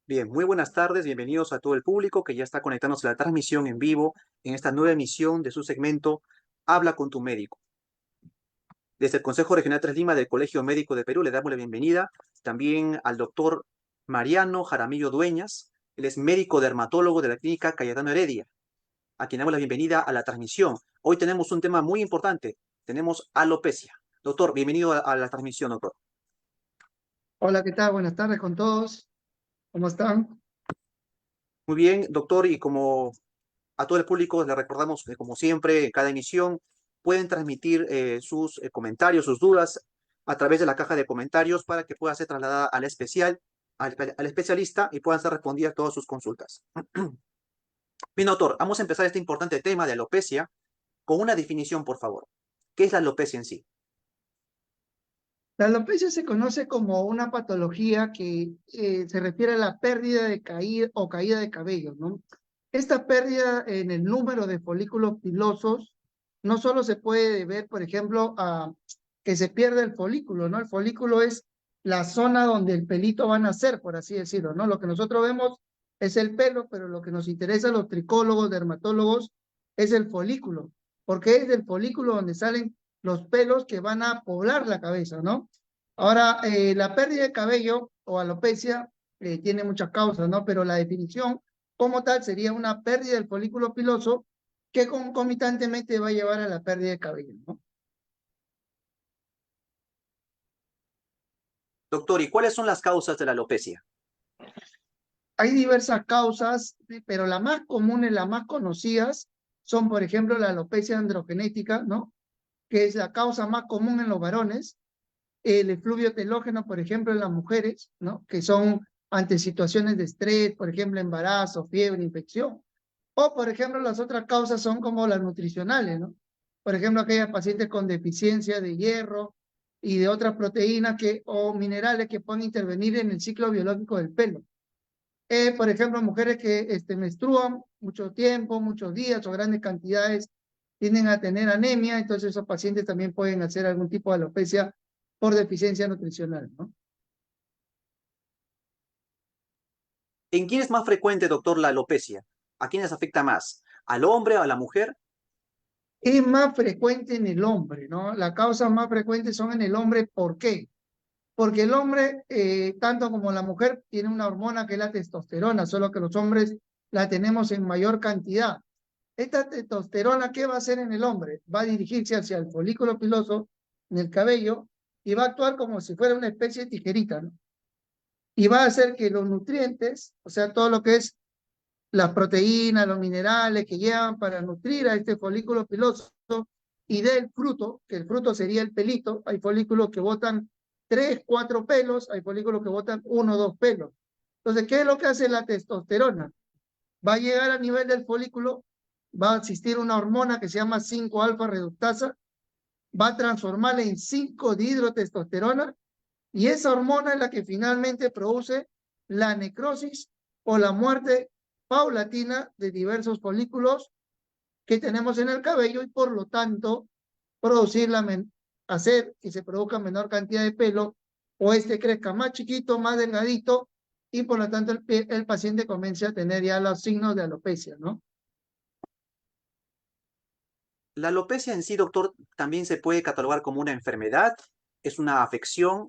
Bien, muy buenas tardes, bienvenidos a todo el público que ya está conectándose a la transmisión en vivo en esta nueva emisión de su segmento Habla con tu médico. Desde el Consejo Regional 3 Lima del Colegio Médico de Perú le damos la bienvenida también al doctor Mariano Jaramillo Dueñas. Él es médico dermatólogo de la clínica Cayetano Heredia, a quien damos la bienvenida a la transmisión. Hoy tenemos un tema muy importante, tenemos alopecia. Doctor, bienvenido a la transmisión, doctor. Hola, ¿qué tal? Buenas tardes con todos. ¿Cómo están? Muy bien, doctor, y como a todo el público le recordamos que, como siempre, en cada emisión pueden transmitir sus comentarios, sus dudas a través de la caja de comentarios para que pueda ser trasladada al especialista y puedan ser respondidas todas sus consultas. Bien, doctor, vamos a empezar este importante tema de alopecia con una definición, por favor. ¿Qué es la alopecia en sí? La alopecia se conoce como una patología que se refiere a la pérdida de caída o caída de cabello, ¿no? Esta pérdida en el número de folículos pilosos no solo se puede deber, por ejemplo, a que se pierde el folículo, ¿no? El folículo es la zona donde el pelito va a nacer, por así decirlo, ¿no? Lo que nosotros vemos es el pelo, pero lo que nos interesa a los tricólogos, dermatólogos, es el folículo, porque es del folículo donde salen los pelos que van a poblar la cabeza, ¿no? Ahora, la pérdida de cabello o alopecia tiene muchas causas, ¿no? Pero la definición como tal sería una pérdida del folículo piloso que concomitantemente va a llevar a la pérdida de cabello, ¿no? Doctor, ¿y cuáles son las causas de la alopecia? Hay diversas causas, pero las más comunes, las más conocidas, son, por ejemplo, la alopecia androgenética, ¿no? Que es la causa más común en los varones, el efluvio telógeno, por ejemplo, en las mujeres, ¿no? Que son ante situaciones de estrés, por ejemplo, embarazo, fiebre, infección. O, por ejemplo, las otras causas son como las nutricionales, ¿no? Por ejemplo, aquellas pacientes con deficiencia de hierro y de otras proteínas o minerales que pueden intervenir en el ciclo biológico del pelo. Por ejemplo, mujeres que menstruan mucho tiempo, muchos días o grandes cantidades, tienden a tener anemia, entonces esos pacientes también pueden hacer algún tipo de alopecia por deficiencia nutricional, ¿no? ¿En quién es más frecuente, doctor, la alopecia? ¿A quiénes afecta más? ¿Al hombre o a la mujer? Es más frecuente en el hombre, ¿no? Las causas más frecuentes son en el hombre. ¿Por qué? Porque el hombre, tanto como la mujer, tiene una hormona que es la testosterona, solo que los hombres la tenemos en mayor cantidad. Esta testosterona, ¿qué va a hacer en el hombre? Va a dirigirse hacia el folículo piloso, en el cabello, y va a actuar como si fuera una especie de tijerita, ¿no? Y va a hacer que los nutrientes, o sea, todo lo que es las proteínas, los minerales que llevan para nutrir a este folículo piloso y del fruto, que el fruto sería el pelito. Hay folículos que botan 3, 4 pelos, hay folículos que botan 1 o 2 pelos. Entonces, ¿qué es lo que hace la testosterona? Va a llegar a nivel del folículo, va a existir una hormona que se llama 5-alfa reductasa, va a transformarla en 5-dihidrotestosterona y esa hormona es la que finalmente produce la necrosis o la muerte paulatina de diversos folículos que tenemos en el cabello y por lo tanto hacer que se produzca menor cantidad de pelo o crezca más chiquito, más delgadito y por lo tanto el paciente comience a tener ya los signos de alopecia, ¿no? La alopecia en sí, doctor, también se puede catalogar como una enfermedad, es una afección.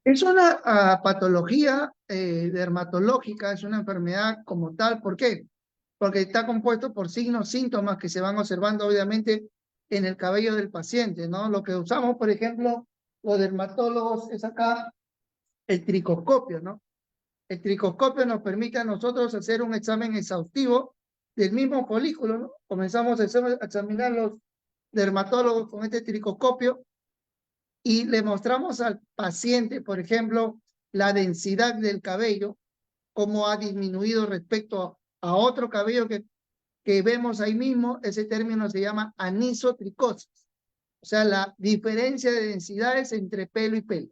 Es una patología dermatológica, es una enfermedad como tal. ¿Por qué? Porque está compuesto por signos, síntomas que se van observando obviamente en el cabello del paciente, ¿no? Lo que usamos, por ejemplo, los dermatólogos es acá el tricoscopio, ¿no? El tricoscopio nos permite a nosotros hacer un examen exhaustivo del mismo folículo, ¿no? Comenzamos a examinar los dermatólogos con este tricoscopio y le mostramos al paciente, por ejemplo, la densidad del cabello, cómo ha disminuido respecto a otro cabello que vemos ahí mismo. Ese término se llama anisotricosis, o sea, la diferencia de densidades entre pelo y pelo.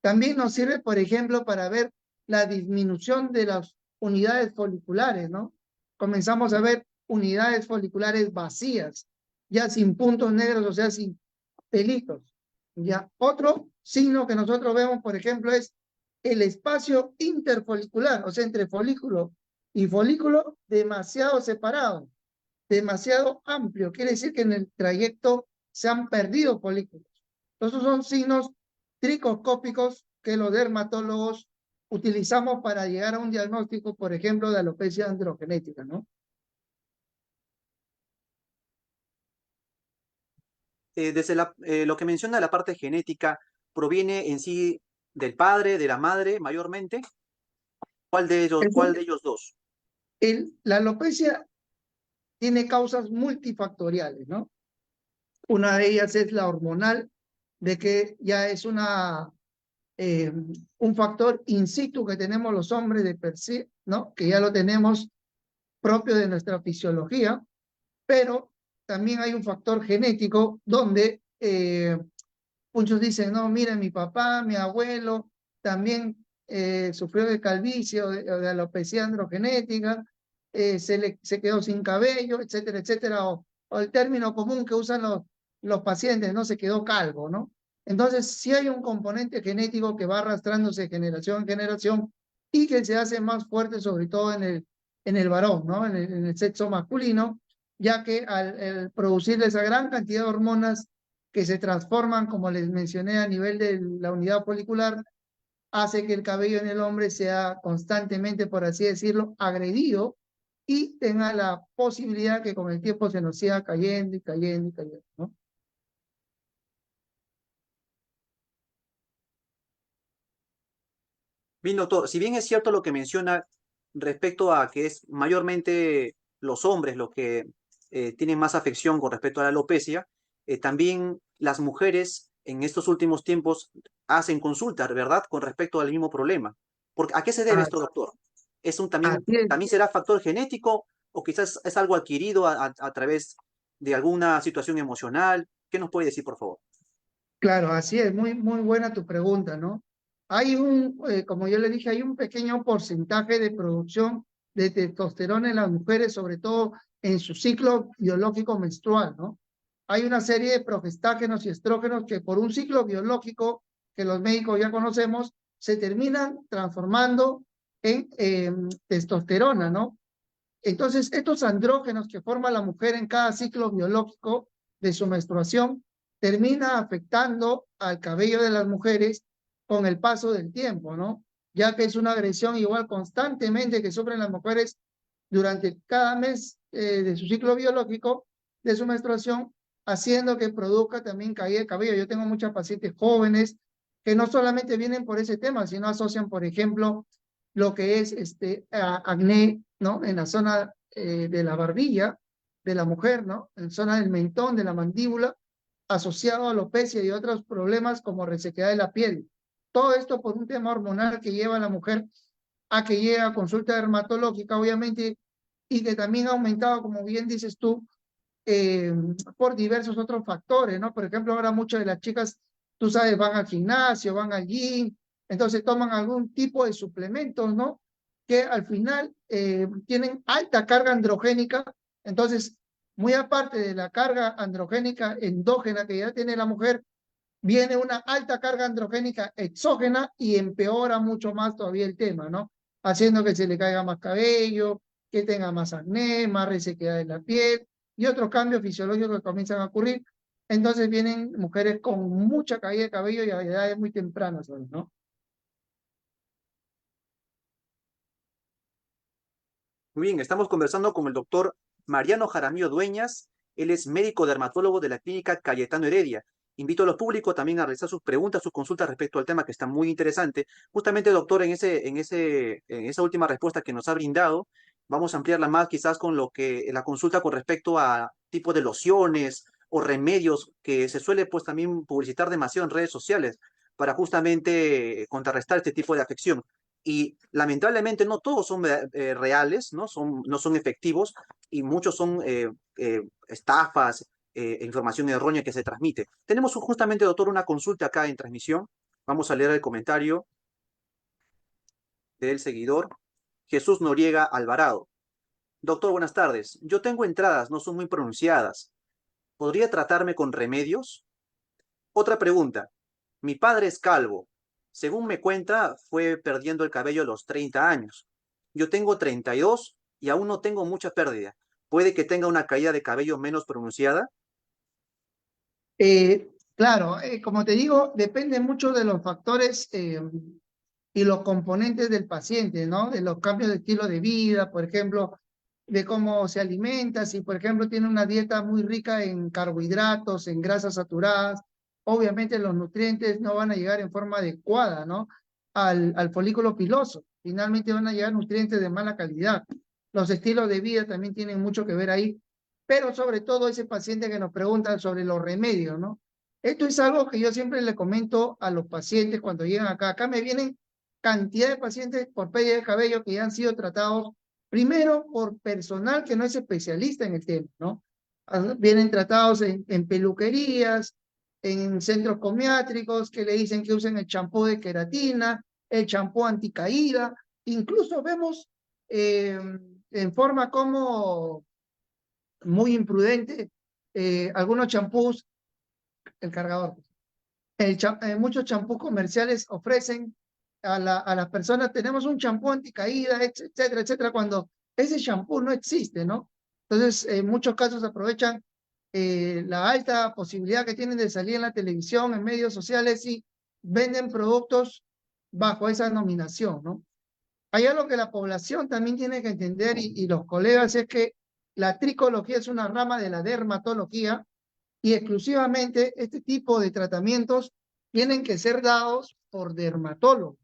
También nos sirve, por ejemplo, para ver la disminución de las unidades foliculares, ¿no? Comenzamos a ver unidades foliculares vacías, ya sin puntos negros, o sea, sin pelitos. Ya. Otro signo que nosotros vemos, por ejemplo, es el espacio interfolicular, o sea, entre folículo y folículo, demasiado separado, demasiado amplio. Quiere decir que en el trayecto se han perdido folículos. Estos son signos tricoscópicos que los dermatólogos utilizamos para llegar a un diagnóstico, por ejemplo, de alopecia androgenética, ¿no? Lo que menciona la parte genética, ¿proviene en sí del padre, de la madre, mayormente? ¿Cuál de ellos dos? La alopecia tiene causas multifactoriales, ¿no? Una de ellas es la hormonal, de que ya es un factor in situ que tenemos los hombres de per sí, ¿no? Que ya lo tenemos propio de nuestra fisiología, pero también hay un factor genético donde muchos dicen, no, mira, mi papá, mi abuelo también sufrió de calvicie o de alopecia androgenética, se quedó sin cabello, etcétera, etcétera, o el término común que usan los pacientes, ¿no? Se quedó calvo, ¿no? Entonces, sí hay un componente genético que va arrastrándose de generación en generación y que se hace más fuerte, sobre todo en el varón, ¿no? En el sexo masculino, ya que al producir esa gran cantidad de hormonas que se transforman, como les mencioné, a nivel de la unidad folicular, hace que el cabello en el hombre sea constantemente, por así decirlo, agredido y tenga la posibilidad que con el tiempo se nos siga cayendo y cayendo y cayendo, ¿no? Bien, doctor, si bien es cierto lo que menciona respecto a que es mayormente los hombres los que tienen más afección con respecto a la alopecia, también las mujeres en estos últimos tiempos hacen consultas, ¿verdad? Con respecto al mismo problema. ¿A qué se debe Ah, esto, doctor? así es, También será factor genético o quizás es algo adquirido a través de alguna situación emocional? ¿Qué nos puede decir, por favor? claro, así es, muy, muy buena tu pregunta, ¿no? Como yo le dije, hay un pequeño porcentaje de producción de testosterona en las mujeres, sobre todo en su ciclo biológico menstrual, ¿no? Hay una serie de progestágenos y estrógenos que por un ciclo biológico que los médicos ya conocemos, se terminan transformando en testosterona, ¿no? Entonces, estos andrógenos que forma la mujer en cada ciclo biológico de su menstruación termina afectando al cabello de las mujeres con el paso del tiempo, ¿no? Ya que es una agresión igual constantemente que sufren las mujeres durante cada mes de su ciclo biológico, de su menstruación, haciendo que produzca también caída de cabello. Yo tengo muchas pacientes jóvenes que no solamente vienen por ese tema, sino asocian, por ejemplo, lo que es acné, ¿no? En la zona de la barbilla de la mujer, ¿no? En la zona del mentón, de la mandíbula, asociado a alopecia y otros problemas como resequedad de la piel. Todo esto por un tema hormonal que lleva a la mujer a que llegue a consulta dermatológica, obviamente, y que también ha aumentado, como bien dices tú, eh, por diversos otros factores, ¿no? Por ejemplo, ahora muchas de las chicas, tú sabes, van al gimnasio, van al gym, entonces toman algún tipo de suplementos, ¿no? Que al final tienen alta carga androgénica, entonces, muy aparte de la carga androgénica endógena que ya tiene la mujer, viene una alta carga androgénica exógena y empeora mucho más todavía el tema, ¿no? Haciendo que se le caiga más cabello, que tenga más acné, más resequedad en la piel y otros cambios fisiológicos que comienzan a ocurrir. Entonces vienen mujeres con mucha caída de cabello y a edades muy tempranas, ¿no? Muy bien, estamos conversando con el doctor Mariano Jaramillo Dueñas. Él es médico dermatólogo de la clínica Cayetano Heredia. Invito a los públicos también a realizar sus preguntas, sus consultas respecto al tema que está muy interesante. Justamente, doctor, en esa última respuesta que nos ha brindado, vamos a ampliarla más quizás con lo que la consulta con respecto a tipo de lociones o remedios que se suele pues también publicitar demasiado en redes sociales para justamente contrarrestar este tipo de afección y lamentablemente no todos son reales, no son efectivos y muchos son estafas, información errónea que se transmite. Tenemos justamente, doctor, una consulta acá en transmisión. Vamos a leer el comentario del seguidor Jesús Noriega Alvarado. Doctor, buenas tardes. Yo tengo entradas, no son muy pronunciadas. ¿Podría tratarme con remedios? Otra pregunta. Mi padre es calvo. Según me cuenta, fue perdiendo el cabello a los 30 años. Yo tengo 32 y aún no tengo mucha pérdida. Puede que tenga una caída de cabello menos pronunciada. Claro, como te digo, depende mucho de los factores y los componentes del paciente, ¿no? De los cambios de estilo de vida, por ejemplo, de cómo se alimenta, si por ejemplo tiene una dieta muy rica en carbohidratos, en grasas saturadas, obviamente los nutrientes no van a llegar en forma adecuada, ¿no? Al folículo piloso. Finalmente van a llegar nutrientes de mala calidad. Los estilos de vida también tienen mucho que ver ahí, pero sobre todo ese paciente que nos pregunta sobre los remedios, ¿no? Esto es algo que yo siempre le comento a los pacientes cuando llegan acá. Acá me vienen cantidad de pacientes por pérdida de cabello que ya han sido tratados primero por personal que no es especialista en el tema, ¿no? Vienen tratados en peluquerías, en centros comiátricos que le dicen que usen el champú de queratina, el champú anticaída, incluso vemos en forma como muy imprudente algunos champús, el cargador, muchos champús comerciales ofrecen a las personas, tenemos un champú anticaída, etcétera, etcétera, cuando ese champú no existe, ¿no? Entonces, en muchos casos aprovechan la alta posibilidad que tienen de salir en la televisión, en medios sociales y venden productos bajo esa nominación, ¿no? Hay algo que la población también tiene que entender y los colegas es que la tricología es una rama de la dermatología y exclusivamente este tipo de tratamientos tienen que ser dados por dermatólogos,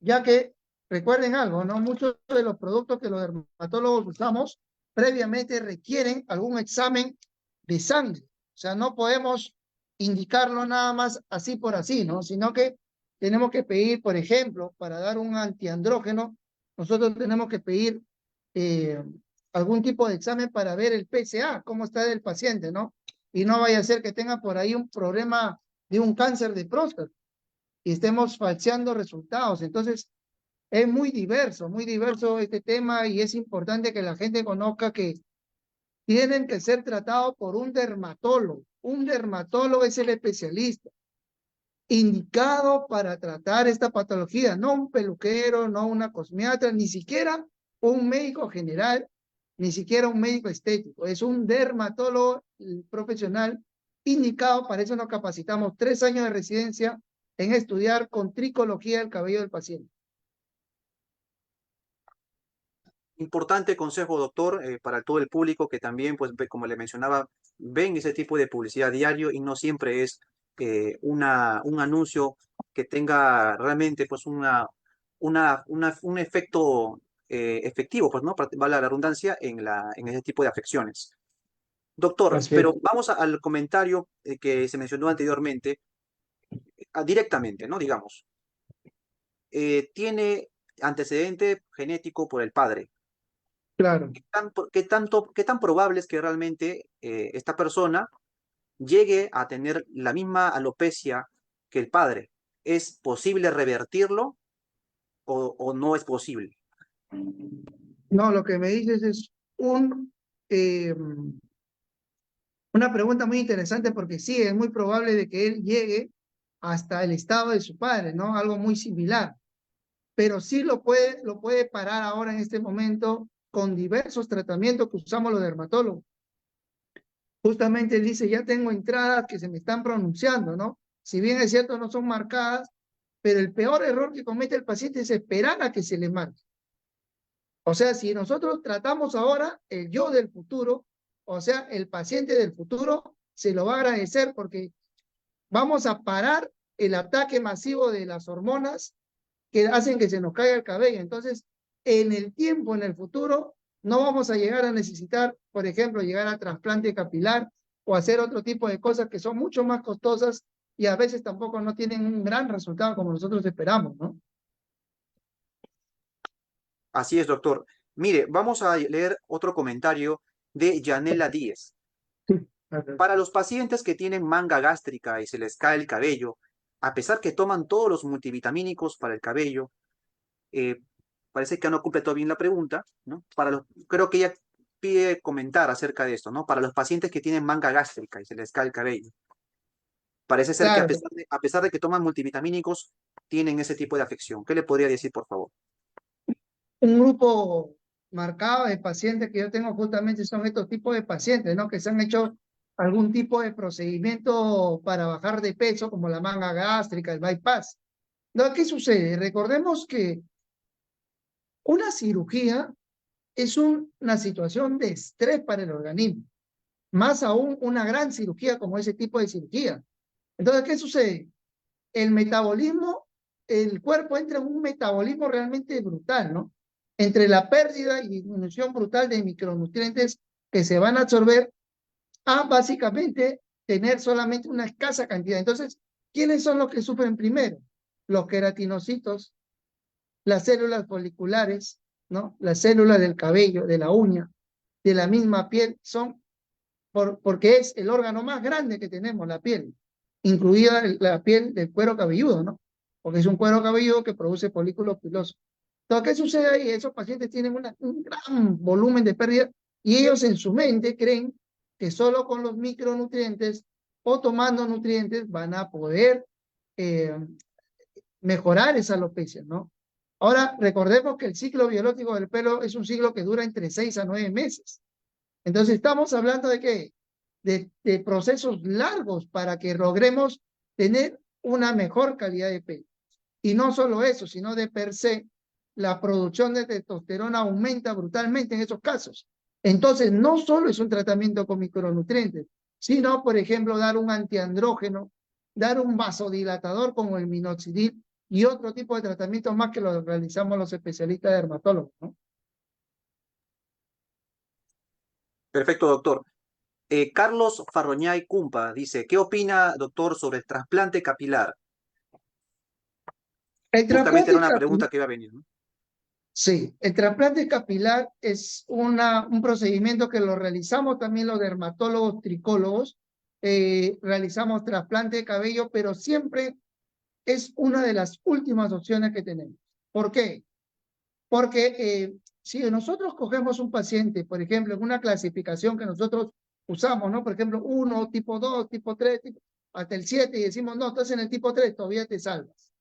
ya que recuerden algo, ¿no? Muchos de los productos que los dermatólogos usamos previamente requieren algún examen de sangre. O sea, no podemos indicarlo nada más así por así, ¿no? Sino que tenemos que pedir, por ejemplo, para dar un antiandrógeno, nosotros tenemos que pedir eh, algún tipo de examen para ver el PSA, cómo está del paciente, ¿no? Y no vaya a ser que tenga por ahí un problema de un cáncer de próstata y estemos falseando resultados. Entonces, es muy diverso este tema y es importante que la gente conozca que tienen que ser tratados por un dermatólogo. Un dermatólogo es el especialista indicado para tratar esta patología, no un peluquero, no una cosmiatra, ni siquiera un médico general, ni siquiera un médico estético. Es un dermatólogo profesional indicado. Para eso nos capacitamos 3 años de residencia en estudiar con tricología el cabello del paciente. Importante consejo, doctor, para todo el público que también, pues, como le mencionaba, ven ese tipo de publicidad diario y no siempre es un anuncio que tenga realmente, pues, un efecto efectivo, pues, ¿no? Vale la redundancia en ese tipo de afecciones. Doctor, Así es. pero vamos al comentario que se mencionó anteriormente, directamente, ¿no? Digamos, tiene antecedente genético por el padre. Claro. ¿Qué tan probable es que realmente esta persona llegue a tener la misma alopecia que el padre? ¿Es posible revertirlo o no es posible? No, lo que me dices es eh, una pregunta muy interesante porque sí, es muy probable de que él llegue hasta el estado de su padre, ¿no? Algo muy similar, pero sí lo puede parar ahora en este momento con diversos tratamientos que usamos los dermatólogos. Justamente él dice, ya tengo entradas que se me están pronunciando, ¿no? Si bien es cierto, no son marcadas, pero el peor error que comete el paciente es esperar a que se le marque. O sea, si nosotros tratamos ahora, el yo del futuro, o sea, el paciente del futuro, se lo va a agradecer porque vamos a parar el ataque masivo de las hormonas que hacen que se nos caiga el cabello. Entonces, en el tiempo, en el futuro, no vamos a llegar a necesitar, por ejemplo, llegar a trasplante capilar o hacer otro tipo de cosas que son mucho más costosas y a veces tampoco no tienen un gran resultado como nosotros esperamos, ¿no? Así es, doctor. Mire, vamos a leer otro comentario de Yanela Díez. Sí. Para los pacientes que tienen manga gástrica y se les cae el cabello, a pesar que toman todos los multivitamínicos para el cabello, eh, parece que no completó bien la pregunta, ¿no? Creo que ella pide comentar acerca de esto, ¿no? Para los pacientes que tienen manga gástrica y se les cae el cabello. Parece ser que Claro, a pesar de que toman multivitamínicos, tienen ese tipo de afección? ¿Qué le podría decir, por favor? Un grupo marcado de pacientes que yo tengo justamente son estos tipos de pacientes, ¿no? Que se han hecho algún tipo de procedimiento para bajar de peso, como la manga gástrica, el bypass. ¿No? ¿Qué sucede? Recordemos que una cirugía es una situación de estrés para el organismo, más aún una gran cirugía como ese tipo de cirugía. Entonces, ¿qué sucede? El metabolismo, el cuerpo entra en un metabolismo realmente brutal, ¿no? Entre la pérdida y disminución brutal de micronutrientes que se van a absorber a básicamente tener solamente una escasa cantidad. Entonces, ¿quiénes son los que sufren primero? Los queratinocitos, las células foliculares, ¿no? Las células del cabello, de la uña, de la misma piel, son porque es el órgano más grande que tenemos, la piel, incluida la piel del cuero cabelludo, ¿no? Porque es un cuero cabelludo que produce folículos pilosos. Entonces, ¿qué sucede ahí? Esos pacientes tienen un gran volumen de pérdida y ellos en su mente creen que solo con los micronutrientes o tomando nutrientes van a poder eh, mejorar esa alopecia, ¿no? Ahora, recordemos que el ciclo biológico del pelo es un ciclo que dura entre 6 a 9 meses. Entonces, estamos hablando de qué? De procesos largos para que logremos tener una mejor calidad de pelo. Y no solo eso, sino de per se, la producción de testosterona aumenta brutalmente en esos casos. Entonces, no solo es un tratamiento con micronutrientes, sino, por ejemplo, dar un antiandrógeno, dar un vasodilatador como el minoxidil y otro tipo de tratamientos más que lo realizamos los especialistas dermatólogos, ¿no? Perfecto, doctor. Carlos Farroñay Cumpa dice, ¿qué opina, doctor, sobre el trasplante capilar? El Justamente era trasplante una capilar, pregunta que iba a venir, ¿no? sí, el trasplante capilar es un procedimiento que lo realizamos también los dermatólogos tricólogos. Realizamos trasplante de cabello, pero siempre es una de las últimas opciones que tenemos. ¿Por qué? Porque si nosotros cogemos un paciente, por ejemplo, en una clasificación que nosotros usamos, ¿no? Por ejemplo, uno tipo 2 tipo 3 hasta el 7 y decimos, no, estás en el tipo 3 todavía te salvas.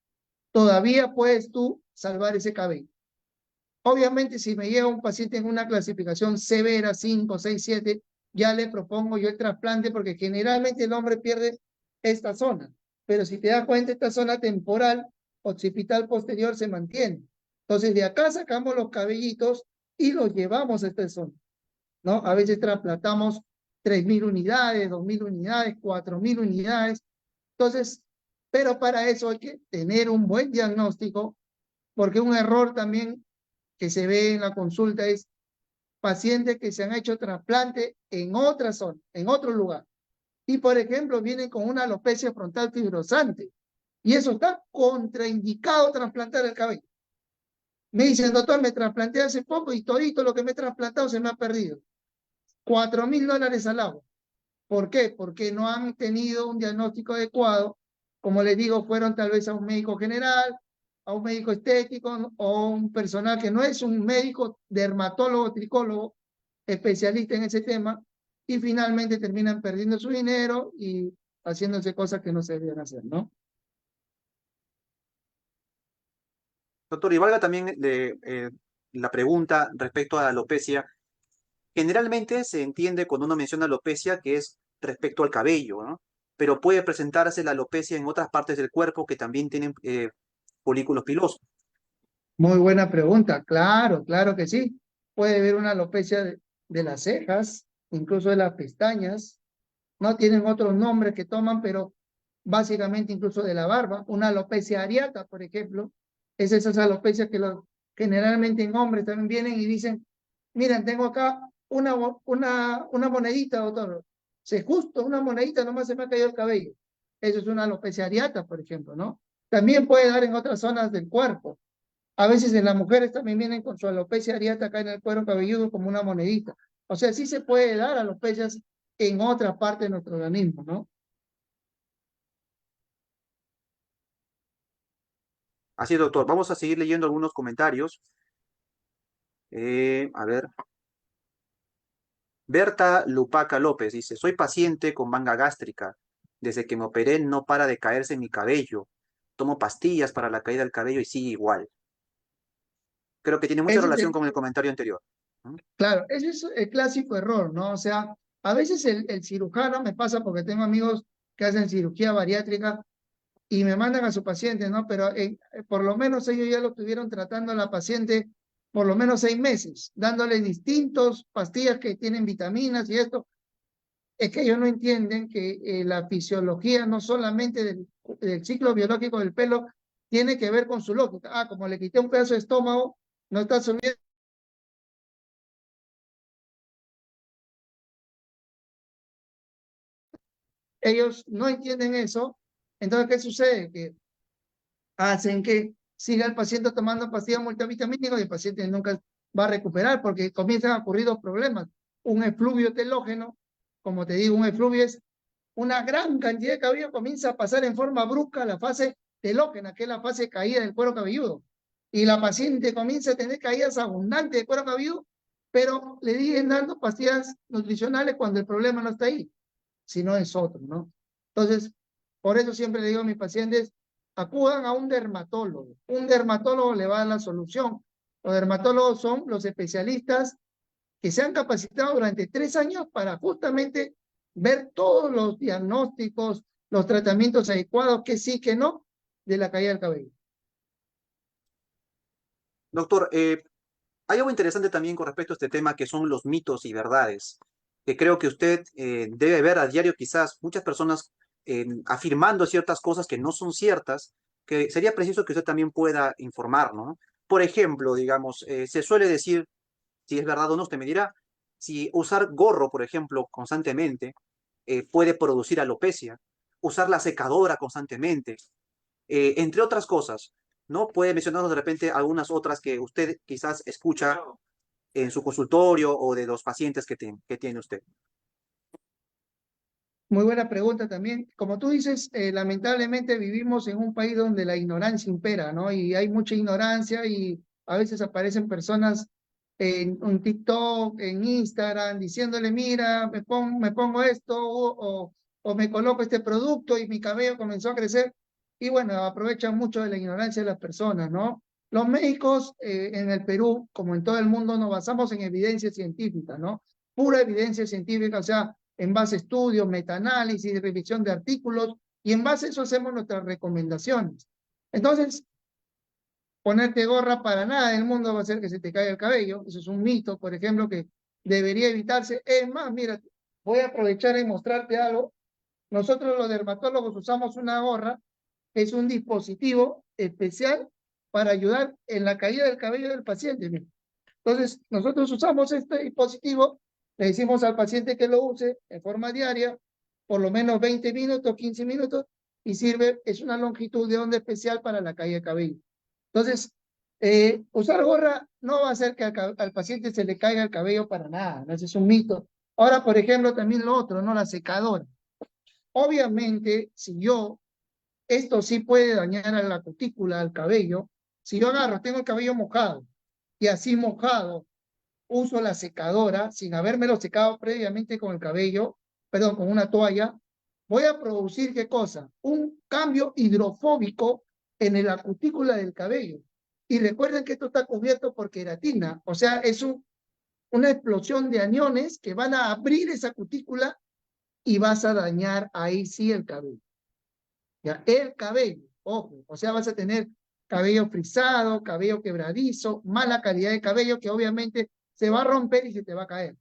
Todavía puedes tú salvar ese cabello. Obviamente, si me llega un paciente en una clasificación severa, 5, 6, 7, ya le propongo yo el trasplante porque generalmente el hombre pierde esta zona. Pero si te das cuenta, esta zona temporal, occipital posterior, se mantiene. Entonces, de acá sacamos los cabellitos y los llevamos a esta zona, ¿no? A veces trasplantamos 3.000 unidades, 2.000 unidades, 4.000 unidades. Entonces, pero para eso hay que tener un buen diagnóstico, porque un error también que se ve en la consulta es pacientes que se han hecho trasplante en otra zona, en otro lugar. Y, por ejemplo, vienen con una alopecia frontal fibrosante. Y eso está contraindicado trasplantar el cabello. Me dicen, doctor, me trasplanté hace poco y todito lo que me he trasplantado se me ha perdido. $4.000 al agua. ¿Por qué? Porque no han tenido un diagnóstico adecuado. Como les digo, fueron tal vez a un médico general, a un médico estético, ¿no? O un personal que no es un médico dermatólogo, tricólogo, especialista en ese tema, y finalmente terminan perdiendo su dinero y haciéndose cosas que no se debían hacer, ¿no? Doctor, y valga también la pregunta respecto a la alopecia. Generalmente se entiende cuando uno menciona alopecia que es respecto al cabello, ¿no? Pero puede presentarse la alopecia en otras partes del cuerpo que también tienen folículos pilosos. Muy buena pregunta. Claro, claro que sí. Puede haber una alopecia de las cejas, incluso de las pestañas. No tienen otros nombres que toman, pero básicamente incluso de la barba. Una alopecia areata, por ejemplo, es esas alopecias que generalmente en hombres también vienen y dicen, miren, tengo acá una monedita, doctor. Se justo una monedita, nomás se me ha caído el cabello. Eso es una alopecia areata, por ejemplo, ¿no? También puede dar en otras zonas del cuerpo. A veces en las mujeres también vienen con su alopecia areata acá en el cuero cabelludo como una monedita. O sea, sí se puede dar alopecias en otra parte de nuestro organismo, ¿no? Así es, doctor. Vamos a seguir leyendo algunos comentarios. A ver. Berta Lupaca López dice, soy paciente con manga gástrica. Desde que me operé no para de caerse mi cabello. tomo pastillas para la caída del cabello y sigue igual. Creo que tiene mucha Ese es relación con el comentario anterior. ¿Mm? claro, ese es el clásico error, ¿no? O sea, a veces el cirujano me pasa porque tengo amigos que hacen cirugía bariátrica y me mandan a su paciente, ¿no? Pero por lo menos ellos ya lo estuvieron tratando a la paciente por lo menos 6 meses, dándole distintos pastillas que tienen vitaminas y esto. Es que ellos no entienden que la fisiología no solamente del ciclo biológico del pelo tiene que ver con su lógica. Ah, como le quité un pedazo de estómago, no está subiendo. Ellos no entienden eso. Entonces, ¿qué sucede? Que hacen que siga el paciente tomando pastillas multivitamínicas y el paciente nunca va a recuperar porque comienzan a ocurrir dos problemas. Un efluvio telógeno, como te digo, un efluvio es una gran cantidad de cabello comienza a pasar en forma brusca a la fase telógena, que es la fase de caída del cuero cabelludo. Y la paciente comienza a tener caídas abundantes de cuero cabelludo, pero le siguen dando pastillas nutricionales cuando el problema no está ahí, sino es otro, ¿no? Entonces, por eso siempre le digo a mis pacientes, acudan a un dermatólogo. Un dermatólogo le va a dar la solución. Los dermatólogos son los especialistas que se han capacitado durante 3 años para justamente ver todos los diagnósticos, los tratamientos adecuados, que sí, que no, de la caída del cabello. Doctor, hay algo interesante también con respecto a este tema que son los mitos y verdades, que creo que usted debe ver a diario quizás muchas personas afirmando ciertas cosas que no son ciertas, que sería preciso que usted también pueda informar, ¿no? Por ejemplo, digamos, se suele decir, si es verdad o no, usted me dirá, si usar gorro, por ejemplo, constantemente, puede producir alopecia, usar la secadora constantemente, entre otras cosas, ¿no? Puede mencionarnos de repente algunas otras que usted quizás escucha en su consultorio o de los pacientes que tiene usted. Muy buena pregunta también. Como tú dices, lamentablemente vivimos en un país donde la ignorancia impera, ¿no? Y hay mucha ignorancia y a veces aparecen personas en un TikTok, en Instagram, diciéndole, mira, me pongo esto o me coloco este producto y mi cabello comenzó a crecer. Y bueno, aprovechan mucho de la ignorancia de las personas, ¿no? Los médicos en el Perú, como en todo el mundo, nos basamos en evidencia científica, ¿no? Pura evidencia científica, o sea, en base a estudios, metaanálisis, revisión de artículos, y en base a eso hacemos nuestras recomendaciones. Entonces, ponerte gorra para nada del mundo va a hacer que se te caiga el cabello. Eso es un mito, por ejemplo, que debería evitarse. Es más, mira, voy a aprovechar y mostrarte algo. Nosotros los dermatólogos usamos una gorra, que es un dispositivo especial para ayudar en la caída del cabello del paciente. Mira. Entonces, nosotros usamos este dispositivo, le decimos al paciente que lo use en forma diaria, por lo menos 20 minutos, 15 minutos, y sirve, es una longitud de onda especial para la caída de cabello. Entonces, usar gorra no va a hacer que al paciente se le caiga el cabello para nada, ¿no? Ese es un mito. Ahora, por ejemplo, también lo otro, ¿no? La secadora. Obviamente, si yo, esto sí puede dañar a la cutícula, al cabello, si yo agarro, tengo el cabello mojado, y así mojado uso la secadora sin habérmelo secado previamente con el cabello, perdón, con una toalla, voy a producir ¿qué cosa? Un cambio hidrofóbico en la cutícula del cabello. Y recuerden que esto está cubierto por queratina, o sea, es una explosión de aniones que van a abrir esa cutícula y vas a dañar ahí sí el cabello. ¿Ya? El cabello, ojo, o sea, vas a tener cabello frisado, cabello quebradizo, mala calidad de cabello que obviamente se va a romper y se te va a caer.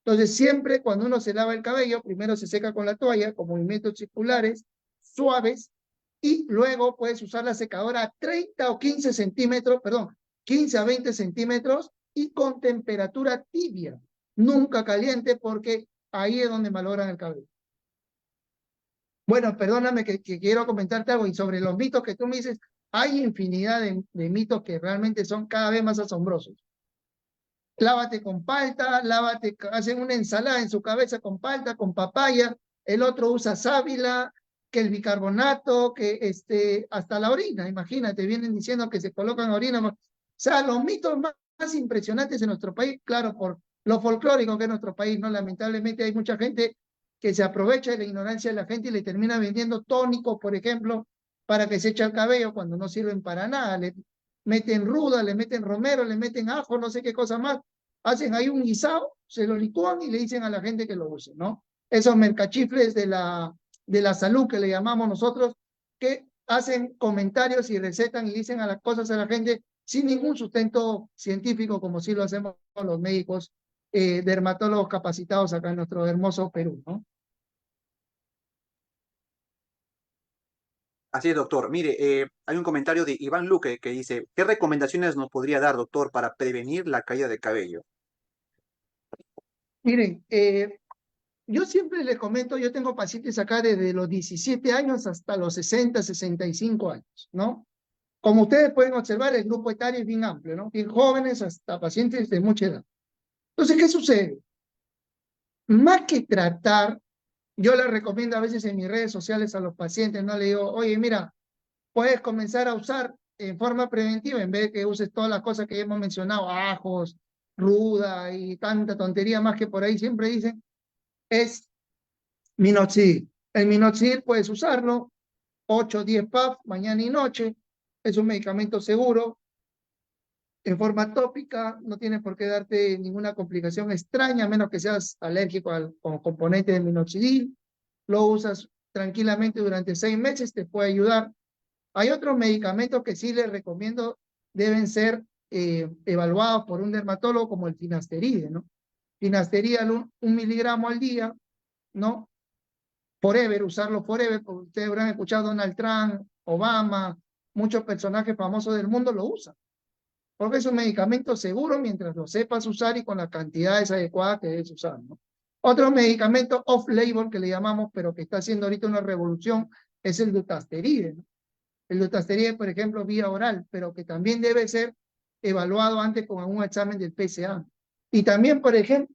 Entonces, siempre cuando uno se lava el cabello, primero se seca con la toalla, con movimientos circulares, suaves, y luego puedes usar la secadora a 30 o 15 centímetros, perdón, 15 a 20 centímetros y con temperatura tibia, nunca caliente porque ahí es donde malogran el cabello. Bueno, perdóname que quiero comentarte algo y sobre los mitos que tú me dices, hay infinidad de mitos que realmente son cada vez más asombrosos. Lávate con palta, lávate, hacen una ensalada en su cabeza con palta, con papaya, el otro usa sábila, que el bicarbonato, que hasta la orina, imagínate, vienen diciendo que se colocan orina. O sea, los mitos más impresionantes en nuestro país, claro, por lo folclórico que es nuestro país, ¿no? Lamentablemente hay mucha gente que se aprovecha de la ignorancia de la gente y le termina vendiendo tónicos, por ejemplo, para que se eche el cabello cuando no sirven para nada. Le meten ruda, le meten romero, le meten ajo, no sé qué cosa más. Hacen ahí un guisado, se lo licúan y le dicen a la gente que lo use, ¿no? Esos mercachifles de la salud que le llamamos nosotros, que hacen comentarios y recetan y dicen a las cosas a la gente sin ningún sustento científico, como sí lo hacemos los médicos dermatólogos capacitados acá en nuestro hermoso Perú, ¿no? Así es, doctor. Mire, hay un comentario de Iván Luque que dice, ¿qué recomendaciones nos podría dar, doctor, para prevenir la caída de cabello? Miren, yo siempre les comento, yo tengo pacientes acá desde los 17 años hasta los 60, 65 años, ¿no? Como ustedes pueden observar, el grupo etario es bien amplio, ¿no? Bien jóvenes hasta pacientes de mucha edad. Entonces, ¿qué sucede? Más que tratar, yo les recomiendo a veces en mis redes sociales a los pacientes, no le digo, oye, mira, puedes comenzar a usar en forma preventiva en vez de que uses todas las cosas que ya hemos mencionado, ajos, ruda y tanta tontería más que por ahí siempre dicen, es minoxidil. El minoxidil puedes usarlo 8 o 10 puffs mañana y noche, es un medicamento seguro, en forma tópica, no tiene por qué darte ninguna complicación extraña, a menos que seas alérgico al componente de minoxidil, lo usas tranquilamente durante 6 meses, te puede ayudar. Hay otros medicamentos que sí les recomiendo, deben ser evaluados por un dermatólogo, como el finasteride, ¿no? Finasteride 1 miligramo al día, ¿no? Forever, usarlo forever, porque ustedes habrán escuchado Donald Trump, Obama, muchos personajes famosos del mundo lo usan, porque es un medicamento seguro mientras lo sepas usar y con las cantidades adecuadas que debes usar, ¿no? Otro medicamento off-label que le llamamos, pero que está haciendo ahorita una revolución, es el dutasteride, ¿no? El dutasteride, por ejemplo, vía oral, pero que también debe ser evaluado antes con un examen del PSA. Y también, por ejemplo,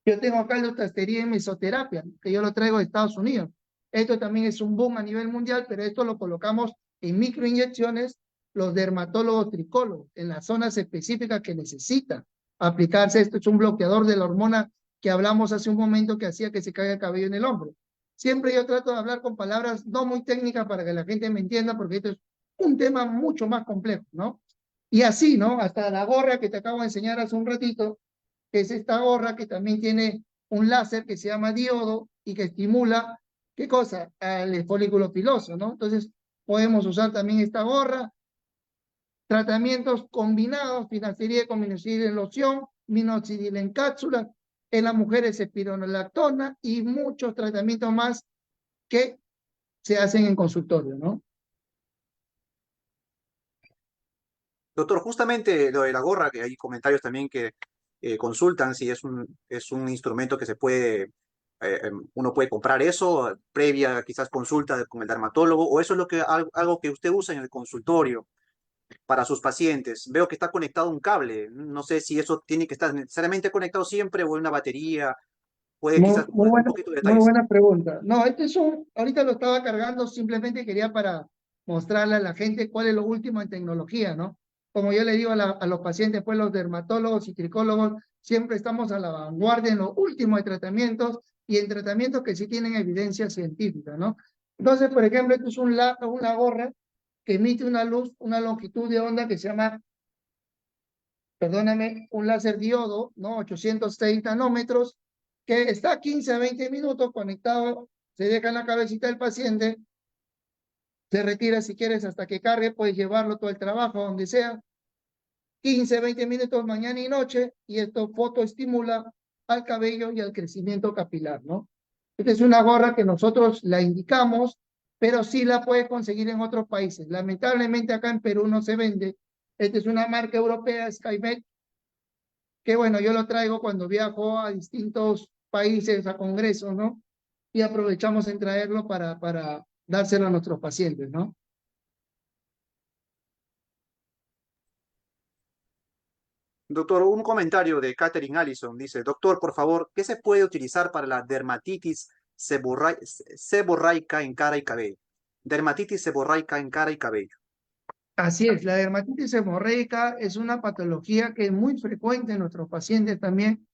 yo tengo acá el dutasteride en mesoterapia, que yo lo traigo de Estados Unidos. Esto también es un boom a nivel mundial, pero esto lo colocamos en microinyecciones los dermatólogos tricólogos, en las zonas específicas que necesitan aplicarse. Esto es un bloqueador de la hormona que hablamos hace un momento que hacía que se caiga el cabello en el hombro. Siempre yo trato de hablar con palabras no muy técnicas para que la gente me entienda, porque esto es un tema mucho más complejo, ¿no? Y así, ¿no? Hasta la gorra que te acabo de enseñar hace un ratito, que es esta gorra que también tiene un láser que se llama diodo y que estimula, ¿qué cosa? El folículo piloso, ¿no? Entonces, podemos usar también esta gorra. Tratamientos combinados, finasteride con minoxidil en loción, minoxidil en cápsula, en las mujeres espironolactona y muchos tratamientos más que se hacen en consultorio, ¿no? Doctor, justamente lo de la gorra, que hay comentarios también que consultan si es un instrumento que se puede, uno puede comprar eso previa quizás consulta con el dermatólogo, o eso es algo que usted usa en el consultorio para sus pacientes. Veo que está conectado a un cable. No sé si eso tiene que estar necesariamente conectado siempre o en una batería. Puede quizás un poquito de Muy detalles. buena pregunta. No, este es ahorita lo estaba cargando, simplemente quería para mostrarle a la gente cuál es lo último en tecnología, ¿no? Como yo le digo a los pacientes, pues los dermatólogos y tricólogos, siempre estamos a la vanguardia en lo último de tratamientos y en tratamientos que sí tienen evidencia científica, ¿no? Entonces, por ejemplo, esto es una gorra que emite una luz, una longitud de onda que se llama, perdóname, un láser diodo, ¿no? 830 nanómetros, que está 15 a 20 minutos conectado, se deja en la cabecita del paciente, se retira si quieres hasta que cargue, puedes llevarlo todo el trabajo, donde sea, 15, 20 minutos mañana y noche, y esto fotoestimula al cabello y al crecimiento capilar, ¿no? Esta es una gorra que nosotros la indicamos, pero sí la puedes conseguir en otros países. Lamentablemente acá en Perú no se vende. Esta es una marca europea, Skymet, que bueno, yo lo traigo cuando viajo a distintos países, a congresos, ¿no? Y aprovechamos en traerlo para dárselo a nuestros pacientes, ¿no? Doctor, un comentario de Catherine Allison dice, doctor, por favor, ¿qué se puede utilizar para la dermatitis seborreica en cara y cabello? Dermatitis seborreica en cara y cabello. Así es, la dermatitis hemorreica es una patología que es muy frecuente en nuestros pacientes también.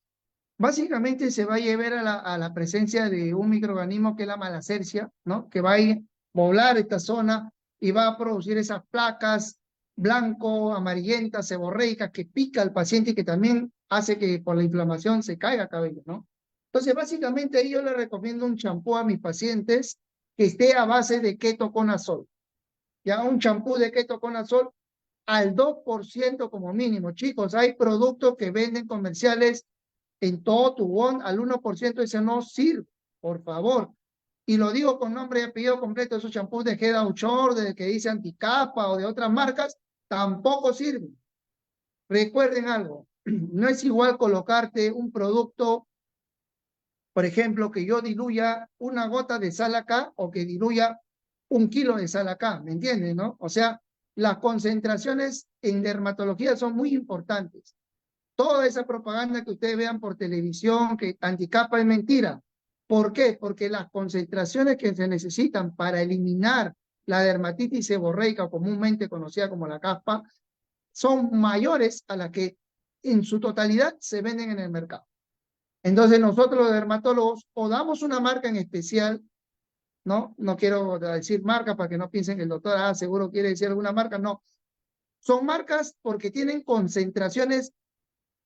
Básicamente se va a llevar a la presencia de un microorganismo que es la malacercia, ¿no? Que va a ir poblar esta zona y va a producir esas placas blanco, amarillentas, seborreicas que pica al paciente y que también hace que por la inflamación se caiga cabello, ¿no? Entonces, básicamente ahí yo le recomiendo un champú a mis pacientes que esté a base de ketoconazol. Ya un champú de ketoconazol al 2% como mínimo. Chicos, hay productos que venden comerciales en todo Tubón al 1%, ese no sirve, por favor. Y lo digo con nombre y apellido completo, esos champús de Head and Shoulders, de que dice Anticapa o de otras marcas, tampoco sirven. Recuerden algo, no es igual colocarte un producto, por ejemplo, que yo diluya una gota de sal acá o que diluya 1 kilo de sal acá, ¿me entienden, no? O sea, las concentraciones en dermatología son muy importantes. Toda esa propaganda que ustedes vean por televisión, que anticapa es mentira. ¿Por qué? Porque las concentraciones que se necesitan para eliminar la dermatitis seborreica, comúnmente conocida como la caspa, son mayores a las que en su totalidad se venden en el mercado. Entonces nosotros los dermatólogos o damos una marca en especial, ¿no? No quiero decir marca para que no piensen que el doctor, seguro quiere decir alguna marca, no. Son marcas porque tienen concentraciones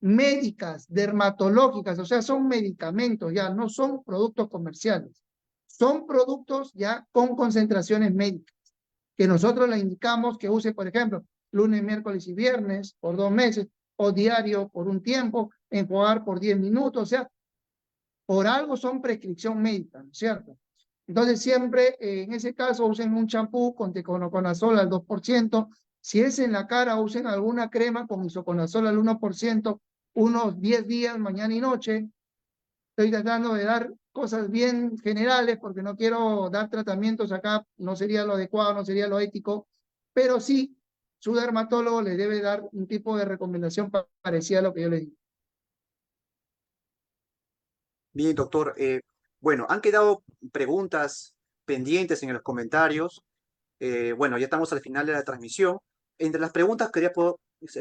médicas, dermatológicas, o sea, son medicamentos, ya no son productos comerciales, son productos ya con concentraciones médicas, que nosotros le indicamos que use, por ejemplo, lunes, miércoles y viernes por 2 meses, o diario por un tiempo, enjuagar por 10 minutos, o sea, por algo son prescripción médica, ¿no es cierto? Entonces siempre en ese caso usen un champú con tecoconazol al 2%. Si es en la cara, usen alguna crema con isoconazol al 1%, unos 10 días, mañana y noche. Estoy tratando de dar cosas bien generales porque no quiero dar tratamientos acá, no sería lo adecuado, no sería lo ético, pero sí, su dermatólogo le debe dar un tipo de recomendación parecida a lo que yo le digo. Bien, doctor. Bueno, han quedado preguntas pendientes en los comentarios. Bueno, ya estamos al final de la transmisión. Entre las preguntas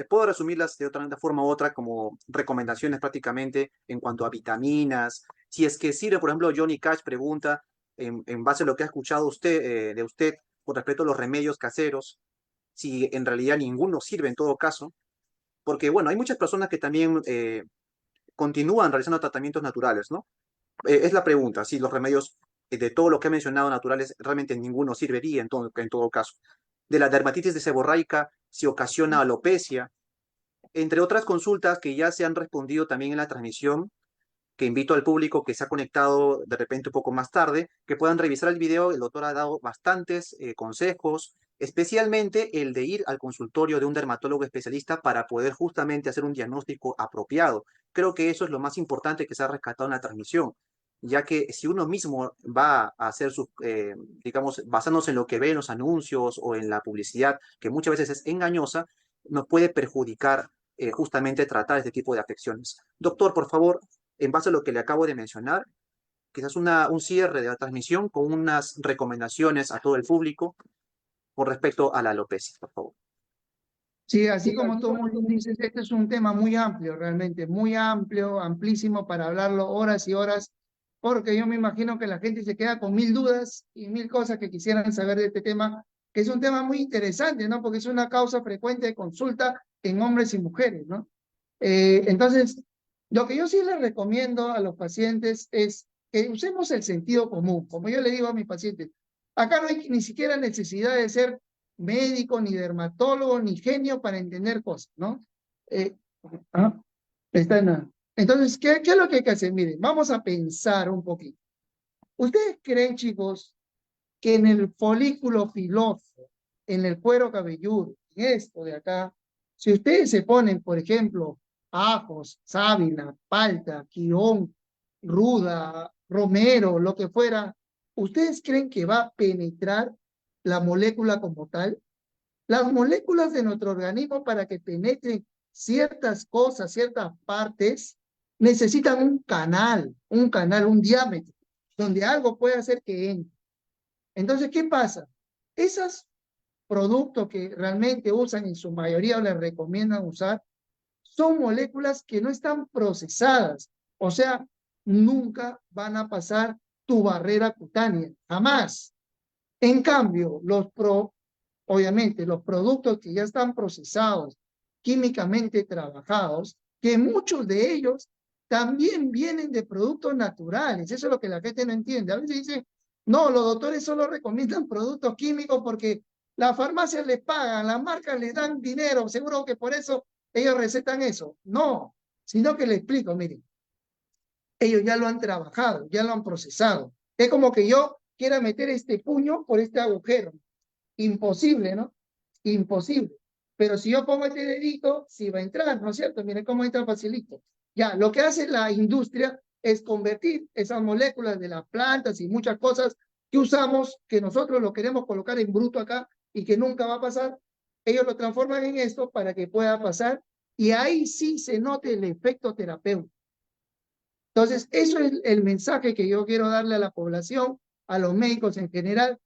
puedo resumirlas de otra forma u otra como recomendaciones prácticamente en cuanto a vitaminas. Si es que sirve, por ejemplo, Johnny Cash pregunta en base a lo que ha escuchado de usted con respecto a los remedios caseros, si en realidad ninguno sirve en todo caso, porque bueno, hay muchas personas que también continúan realizando tratamientos naturales, ¿no? Es la pregunta, si los remedios de todo lo que he mencionado naturales, realmente ninguno serviría en todo caso. De la dermatitis de seborreica, si ocasiona alopecia, entre otras consultas que ya se han respondido también en la transmisión, que invito al público que se ha conectado de repente un poco más tarde, que puedan revisar el video. El doctor ha dado bastantes consejos, especialmente el de ir al consultorio de un dermatólogo especialista para poder justamente hacer un diagnóstico apropiado. Creo que eso es lo más importante que se ha rescatado en la transmisión, ya que si uno mismo va a hacer digamos, basándose en lo que ve en los anuncios o en la publicidad, que muchas veces es engañosa, nos puede perjudicar justamente tratar este tipo de afecciones. Doctor, por favor, en base a lo que le acabo de mencionar, quizás un cierre de la transmisión con unas recomendaciones a todo el público con respecto a la alopecia, por favor. Sí, así como tú muy bien dices, este es un tema muy amplio, realmente, muy amplio, amplísimo para hablarlo horas y horas, porque yo me imagino que la gente se queda con 1000 dudas y 1000 cosas que quisieran saber de este tema, que es un tema muy interesante, ¿no? Porque es una causa frecuente de consulta en hombres y mujeres, ¿no? Entonces, lo que yo sí les recomiendo a los pacientes es que usemos el sentido común, como yo le digo a mis pacientes. Acá no hay ni siquiera necesidad de ser médico, ni dermatólogo, ni genio para entender cosas, ¿no? Eh, ah, está nada. Entonces, ¿qué es lo que hay que hacer? Miren, vamos a pensar un poquito. ¿Ustedes creen, chicos, que en el folículo piloso, en el cuero cabelludo, en esto de acá, si ustedes se ponen, por ejemplo, ajos, sábila, palta, quirón, ruda, romero, lo que fuera, ¿ustedes creen que va a penetrar la molécula como tal? Las moléculas de nuestro organismo para que penetren ciertas cosas, ciertas partes, necesitan un canal, un diámetro, donde algo puede hacer que entre. Entonces, ¿qué pasa? Esos productos que realmente usan en su mayoría o les recomiendan usar son moléculas que no están procesadas, o sea, nunca van a pasar tu barrera cutánea, jamás. En cambio, obviamente, los productos que ya están procesados, químicamente trabajados, que muchos de ellos también vienen de productos naturales. Eso es lo que la gente no entiende. A veces dice, no, los doctores solo recomiendan productos químicos porque las farmacias les pagan, las marcas les dan dinero, seguro que por eso ellos recetan eso. No, sino que le explico, miren, ellos ya lo han trabajado, ya lo han procesado. Es como que yo quiera meter este puño por este agujero. Imposible, ¿no? Imposible. Pero si yo pongo este dedito, sí va a entrar, ¿no es cierto? Miren cómo entra facilito. Ya, lo que hace la industria es convertir esas moléculas de las plantas y muchas cosas que usamos, que nosotros lo queremos colocar en bruto acá y que nunca va a pasar, ellos lo transforman en esto para que pueda pasar y ahí sí se note el efecto terapéutico. Entonces, eso es el mensaje que yo quiero darle a la población, a los médicos en general,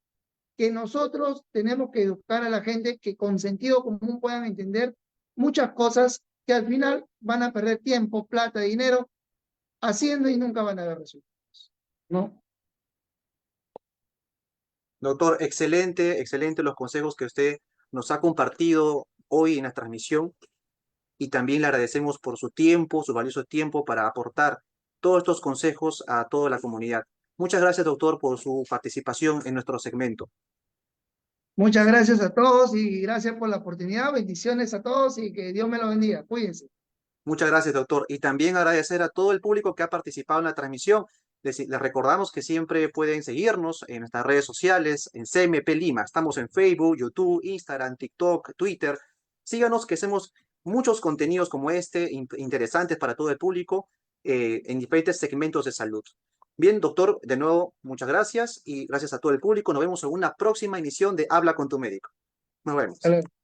que nosotros tenemos que educar a la gente que con sentido común puedan entender muchas cosas que al final van a perder tiempo, plata, dinero haciendo y nunca van a ver resultados, ¿no? Doctor, excelente, excelente los consejos que usted nos ha compartido hoy en la transmisión y también le agradecemos por su tiempo, su valioso tiempo para aportar todos estos consejos a toda la comunidad. Muchas gracias, doctor, por su participación en nuestro segmento. Muchas gracias a todos y gracias por la oportunidad. Bendiciones a todos y que Dios me lo bendiga. Cuídense. Muchas gracias, doctor. Y también agradecer a todo el público que ha participado en la transmisión. Les recordamos que siempre pueden seguirnos en nuestras redes sociales, en CMP Lima. Estamos en Facebook, YouTube, Instagram, TikTok, Twitter. Síganos, que hacemos muchos contenidos como este, interesantes para todo el público, en diferentes segmentos de salud. Bien, doctor, de nuevo, muchas gracias y gracias a todo el público. Nos vemos en una próxima emisión de Habla con tu médico. Nos Hasta vemos. luego.